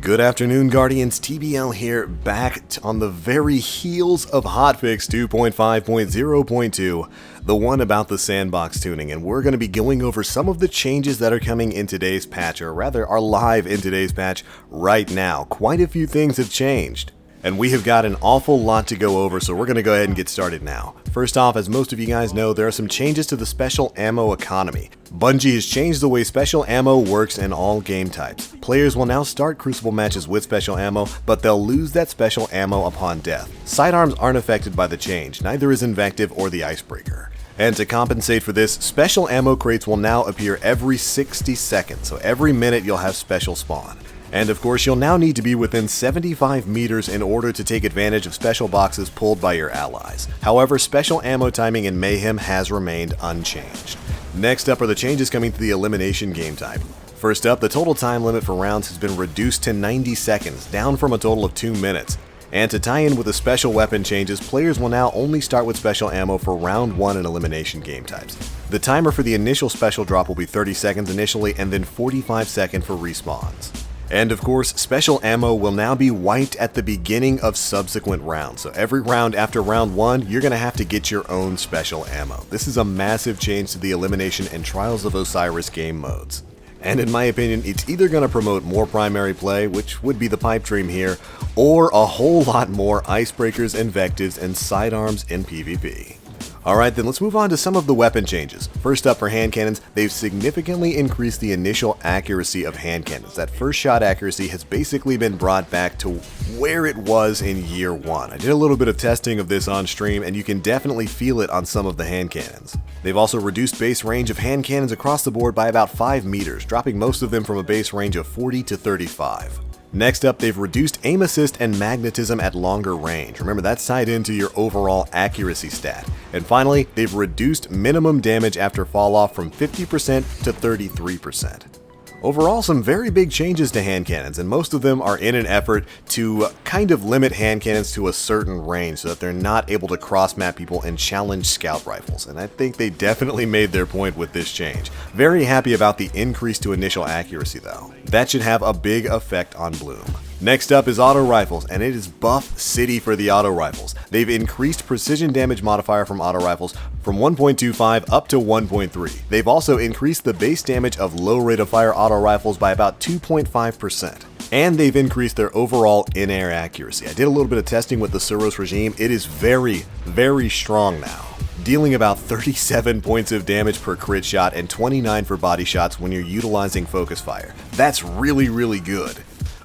Good afternoon, Guardians. TBL here, back on the very heels of Hotfix 2.5.0.2, the one about the sandbox tuning, and we're going to be going over some of the changes that are coming in today's patch, or rather are live in today's patch right now. Quite a few things have changed, and we have got an awful lot to go over, so we're going to go ahead and get started now. First off, as most of you guys know, there are some changes to the special ammo economy. Bungie has changed the way special ammo works in all game types. Players will now start Crucible matches with special ammo, but they'll lose that special ammo upon death. Sidearms aren't affected by the change, neither is Invective or the Icebreaker. And to compensate for this, special ammo crates will now appear every 60 seconds, so every minute you'll have special spawn. And of course, you'll now need to be within 75 meters in order to take advantage of special boxes pulled by your allies. However, special ammo timing in Mayhem has remained unchanged. Next up are the changes coming to the elimination game type. First up, the total time limit for rounds has been reduced to 90 seconds, down from a total of 2 minutes. And to tie in with the special weapon changes, players will now only start with special ammo for round 1 in elimination game types. The timer for the initial special drop will be 30 seconds initially, and then 45 seconds for respawns. And of course, special ammo will now be wiped at the beginning of subsequent rounds. So every round after round 1, you're going to have to get your own special ammo. This is a massive change to the Elimination and Trials of Osiris game modes. And in my opinion, it's either going to promote more primary play, which would be the pipe dream here, or a whole lot more icebreakers, invectives, and sidearms in PvP. Alright, then let's move on to some of the weapon changes. First up, for hand cannons, they've significantly increased the initial accuracy of hand cannons. That first shot accuracy has basically been brought back to where it was in year 1. I did a little bit of testing of this on stream, and you can definitely feel it on some of the hand cannons. They've also reduced base range of hand cannons across the board by about 5 meters, dropping most of them from a base range of 40 to 35. Next up, they've reduced aim assist and magnetism at longer range. Remember, that's tied into your overall accuracy stat. And finally, they've reduced minimum damage after fall off from 50% to 33%. Overall, some very big changes to hand cannons, and most of them are in an effort to kind of limit hand cannons to a certain range so that they're not able to cross-map people and challenge scout rifles, and I think they definitely made their point with this change. Very happy about the increase to initial accuracy though. That should have a big effect on Bloom. Next up is auto rifles, and it is buff city for the auto rifles. They've increased precision damage modifier from auto rifles from 1.25 up to 1.3. They've also increased the base damage of low rate of fire auto rifles by about 2.5%. And they've increased their overall in-air accuracy. I did a little bit of testing with the Suros regime. It is very, very strong now, dealing about 37 points of damage per crit shot and 29 for body shots when you're utilizing focus fire. That's really, really good.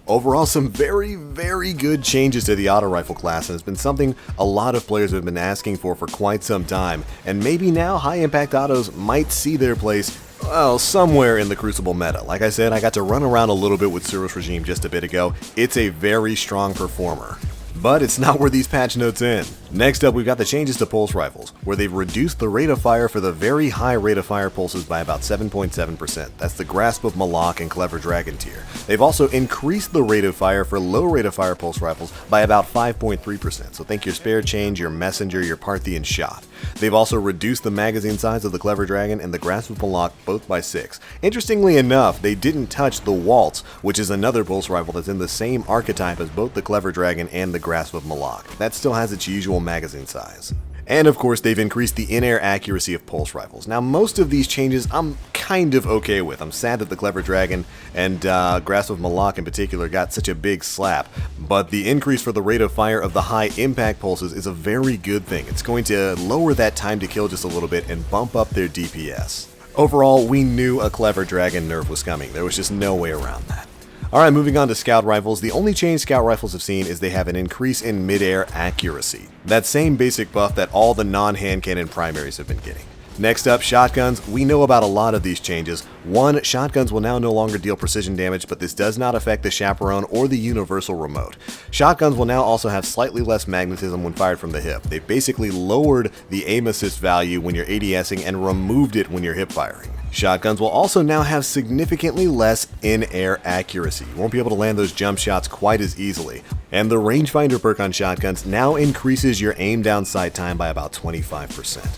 Overall, some very, very good changes to the auto rifle class, and it's been something a lot of players have been asking for quite some time, and maybe now high impact autos might see their place, well, somewhere in the Crucible meta. Like I said, I got to run around a little bit with Suros regime just a bit ago. It's a very strong performer. But it's not where these patch notes end. Next up, we've got the changes to pulse rifles, where they've reduced the rate of fire for the very high rate of fire pulses by about 7.7%. That's the Grasp of Malak and Clever Dragon tier. They've also increased the rate of fire for low rate of fire pulse rifles by about 5.3%. So think your Spare Change, your Messenger, your Parthian Shot. They've also reduced the magazine size of the Clever Dragon and the Grasp of Malak both by 6. Interestingly enough, they didn't touch the Waltz, which is another pulse rifle that's in the same archetype as both the Clever Dragon and the Grasp of Malak. That still has its usual magazine size. And of course, they've increased the in-air accuracy of pulse rifles. Now, most of these changes I'm kind of okay with. I'm sad that the Clever Dragon and Grasp of Malak in particular got such a big slap, but the increase for the rate of fire of the high impact pulses is a very good thing. It's going to lower that time to kill just a little bit and bump up their DPS. Overall, we knew a Clever Dragon nerf was coming. There was just no way around that. Alright, moving on to Scout Rifles. The only change Scout Rifles have seen is they have an increase in mid-air accuracy. That same basic buff that all the non-hand cannon primaries have been getting. Next up, shotguns. We know about a lot of these changes. One, shotguns will now no longer deal precision damage, but this does not affect the Chaperone or the Universal Remote. Shotguns will now also have slightly less magnetism when fired from the hip. They've basically lowered the aim assist value when you're ADSing and removed it when you're hip firing. Shotguns will also now have significantly less in-air accuracy. You won't be able to land those jump shots quite as easily. And the rangefinder perk on shotguns now increases your aim down sight time by about 25%.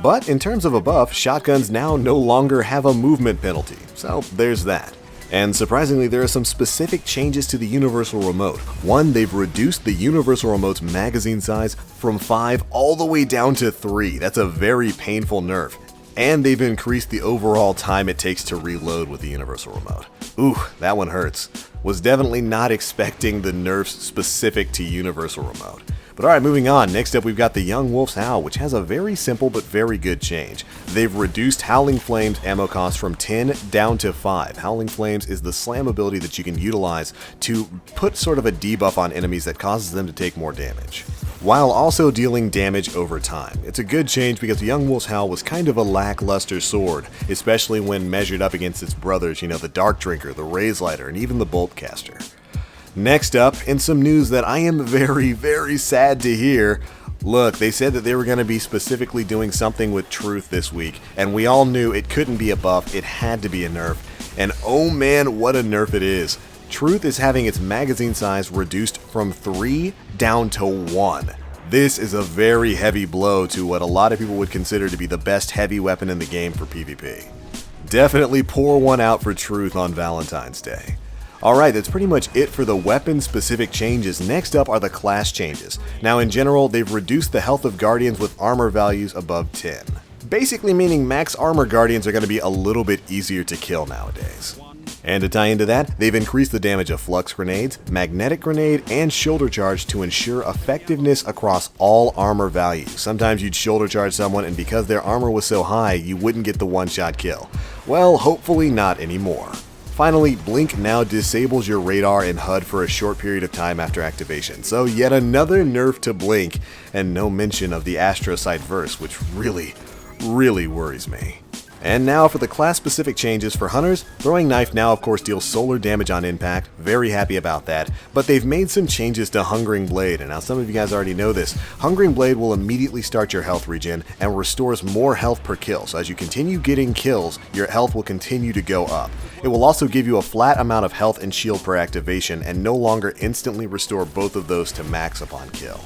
But in terms of a buff, shotguns now no longer have a movement penalty, so there's that. And surprisingly, there are some specific changes to the universal remote. One, they've reduced the universal remote's magazine size from 5 all the way down to 3. That's a very painful nerf. And they've increased the overall time it takes to reload with the universal remote. Ooh, that one hurts. Was definitely not expecting the nerfs specific to universal remote. But alright, moving on. Next up we've got the Young Wolf's Howl, which has a very simple but very good change. They've reduced Howling Flame's ammo cost from 10 down to 5. Howling Flames is the slam ability that you can utilize to put sort of a debuff on enemies that causes them to take more damage, while also dealing damage over time. It's a good change because the Young Wolf's Howl was kind of a lackluster sword, especially when measured up against its brothers, you know, the Dark Drinker, the Raise Lighter, and even the Boltcaster. Next up, in some news that I am very, very sad to hear, look, they said that they were going to be specifically doing something with Truth this week, and we all knew it couldn't be a buff, it had to be a nerf, and oh man, what a nerf it is. Truth is having its magazine size reduced from 3 down to 1. This is a very heavy blow to what a lot of people would consider to be the best heavy weapon in the game for PvP. Definitely pour one out for Truth on Valentine's Day. Alright, that's pretty much it for the weapon-specific changes. Next up are the class changes. Now in general, they've reduced the health of Guardians with armor values above 10. Basically meaning max armor Guardians are going to be a little bit easier to kill nowadays. And to tie into that, they've increased the damage of Flux Grenades, Magnetic Grenade, and Shoulder Charge to ensure effectiveness across all armor values. Sometimes you'd Shoulder Charge someone and because their armor was so high, you wouldn't get the one-shot kill. Well, hopefully not anymore. Finally, Blink now disables your radar and HUD for a short period of time after activation, so yet another nerf to Blink, and no mention of the Astrocyte verse, which really worries me. And now for the class-specific changes for Hunters, Throwing Knife now of course deals solar damage on impact, very happy about that, but they've made some changes to Hungering Blade, and now some of you guys already know this. Hungering Blade will immediately start your health regen and restores more health per kill, so as you continue getting kills, your health will continue to go up. It will also give you a flat amount of health and shield per activation, and no longer instantly restore both of those to max upon kill.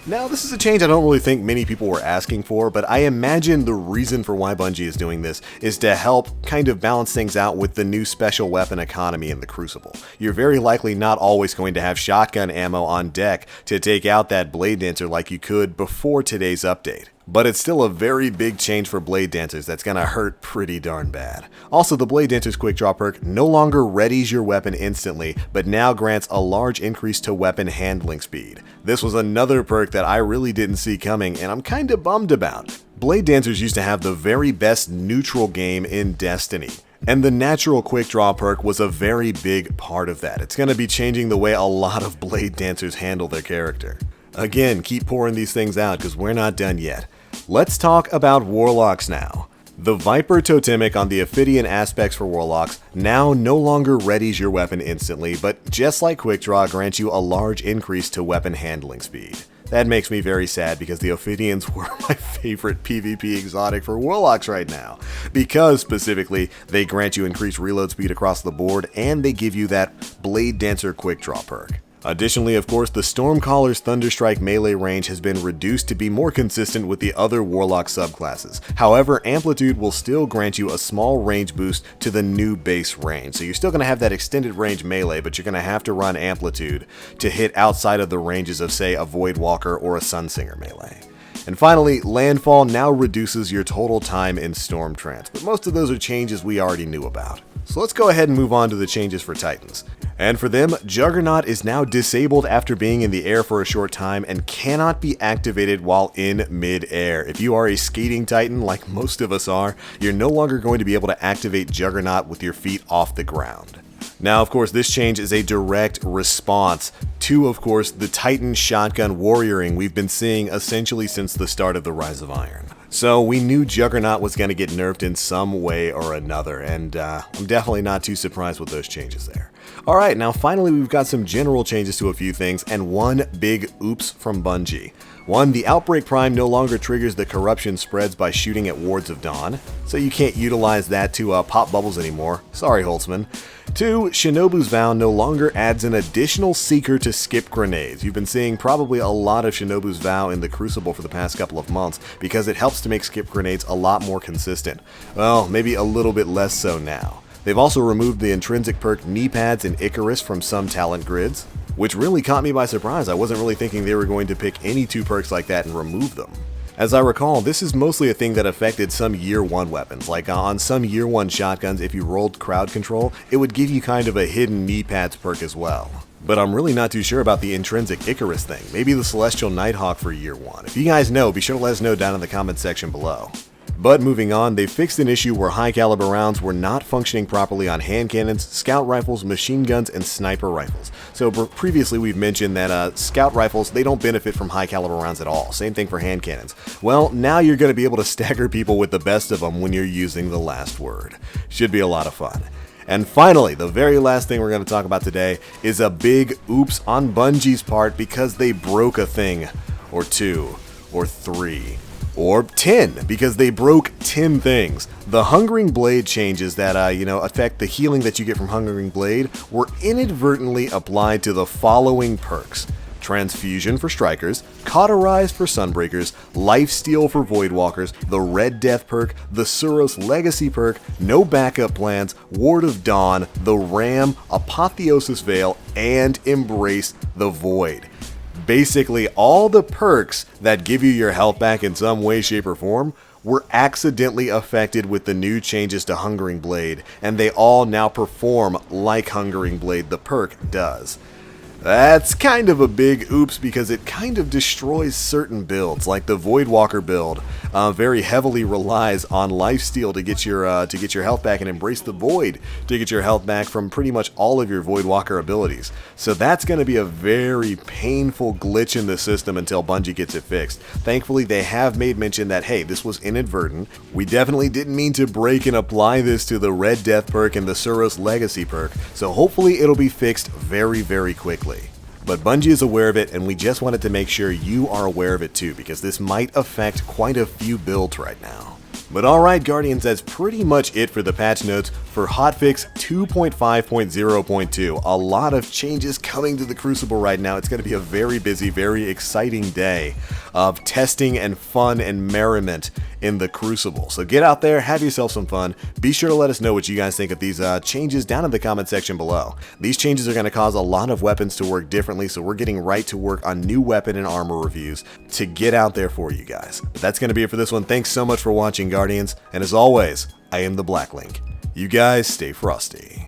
Now, this is a change I don't really think many people were asking for, but I imagine the reason for why Bungie is doing this is to help kind of balance things out with the new special weapon economy in the Crucible. You're very likely not always going to have shotgun ammo on deck to take out that Blade Dancer like you could before today's update. But it's still a very big change for Blade Dancers that's gonna hurt pretty darn bad. Also, the Blade Dancer's Quick Draw perk no longer readies your weapon instantly, but now grants a large increase to weapon handling speed. This was another perk that I really didn't see coming, and I'm kinda bummed about. Blade Dancers used to have the very best neutral game in Destiny, and the natural Quick Draw perk was a very big part of that. It's gonna be changing the way a lot of Blade Dancers handle their character. Again, keep pouring these things out because we're not done yet. Let's talk about Warlocks now. The Viper Totemic on the Ophidian aspects for Warlocks now no longer readies your weapon instantly, but just like Quick Draw grants you a large increase to weapon handling speed. That makes me very sad because the Ophidians were my favorite PvP exotic for Warlocks right now, because specifically they grant you increased reload speed across the board and they give you that Blade Dancer Quick Draw perk. Additionally, of course, the Stormcaller's Thunderstrike melee range has been reduced to be more consistent with the other Warlock subclasses. However, Amplitude will still grant you a small range boost to the new base range. So you're still going to have that extended range melee, but you're going to have to run Amplitude to hit outside of the ranges of, say, a Voidwalker or a Sunsinger melee. And finally, Landfall now reduces your total time in Storm Trance, but most of those are changes we already knew about. So let's go ahead and move on to the changes for Titans. And for them, Juggernaut is now disabled after being in the air for a short time and cannot be activated while in mid-air. If you are a skating Titan, like most of us are, you're no longer going to be able to activate Juggernaut with your feet off the ground. Now, of course, this change is a direct response to, of course, the Titan shotgun warrioring we've been seeing essentially since the start of the Rise of Iron. So we knew Juggernaut was going to get nerfed in some way or another, and I'm definitely not too surprised with those changes there. Alright, now finally we've got some general changes to a few things, and one big oops from Bungie. One, the Outbreak Prime no longer triggers the corruption spreads by shooting at Wards of Dawn, so you can't utilize that to pop bubbles anymore. Sorry, Holtzman. 2, Shinobu's Vow no longer adds an additional seeker to skip grenades. You've been seeing probably a lot of Shinobu's Vow in the Crucible for the past couple of months because it helps to make skip grenades a lot more consistent. Well, maybe a little bit less so now. They've also removed the intrinsic perk knee pads and Icarus from some talent grids, which really caught me by surprise. I wasn't really thinking they were going to pick any 2 perks like that and remove them. As I recall, this is mostly a thing that affected some year 1 weapons, like on some year 1 shotguns if you rolled crowd control, it would give you kind of a hidden knee pads perk as well. But I'm really not too sure about the intrinsic Icarus thing, maybe the Celestial Nighthawk for year 1. If you guys know, be sure to let us know down in the comment section below. But moving on, they fixed an issue where high caliber rounds were not functioning properly on hand cannons, scout rifles, machine guns, and sniper rifles. So previously we've mentioned that scout rifles, they don't benefit from high caliber rounds at all. Same thing for hand cannons. Well, now you're going to be able to stagger people with the best of them when you're using the last word. Should be a lot of fun. And finally, the very last thing we're going to talk about today is a big oops on Bungie's part because they broke a thing, or 2, or 3. Or 10, because they broke 10 things. The Hungering Blade changes that, affect the healing that you get from Hungering Blade were inadvertently applied to the following perks. Transfusion for Strikers, Cauterize for Sunbreakers, Lifesteal for Voidwalkers, the Red Death perk, the Suros Legacy perk, No Backup Plans, Ward of Dawn, the Ram, Apotheosis Veil, and Embrace the Void. Basically, all the perks that give you your health back in some way, shape, or form were accidentally affected with the new changes to Hungering Blade, and they all now perform like Hungering Blade the perk does. That's kind of a big oops because it kind of destroys certain builds, like the Voidwalker build very heavily relies on Lifesteal to get your health back and Embrace the Void to get your health back from pretty much all of your Voidwalker abilities. So that's going to be a very painful glitch in the system until Bungie gets it fixed. Thankfully, they have made mention that, hey, this was inadvertent. We definitely didn't mean to break and apply this to the Red Death perk and the Suros Legacy perk, so hopefully it'll be fixed very, very quickly. But Bungie is aware of it, and we just wanted to make sure you are aware of it too, because this might affect quite a few builds right now. But alright Guardians, that's pretty much it for the patch notes for Hotfix 2.5.0.2. A lot of changes coming to the Crucible right now. It's going to be a very busy, very exciting day of testing and fun and merriment in the Crucible. So get out there, have yourself some fun. Be sure to let us know what you guys think of these changes down in the comment section below. These changes are going to cause a lot of weapons to work differently, so we're getting right to work on new weapon and armor reviews to get out there for you guys. But that's going to be it for this one. Thanks so much for watching, Guardians, and as always, I am TheBlackLink. You guys stay frosty.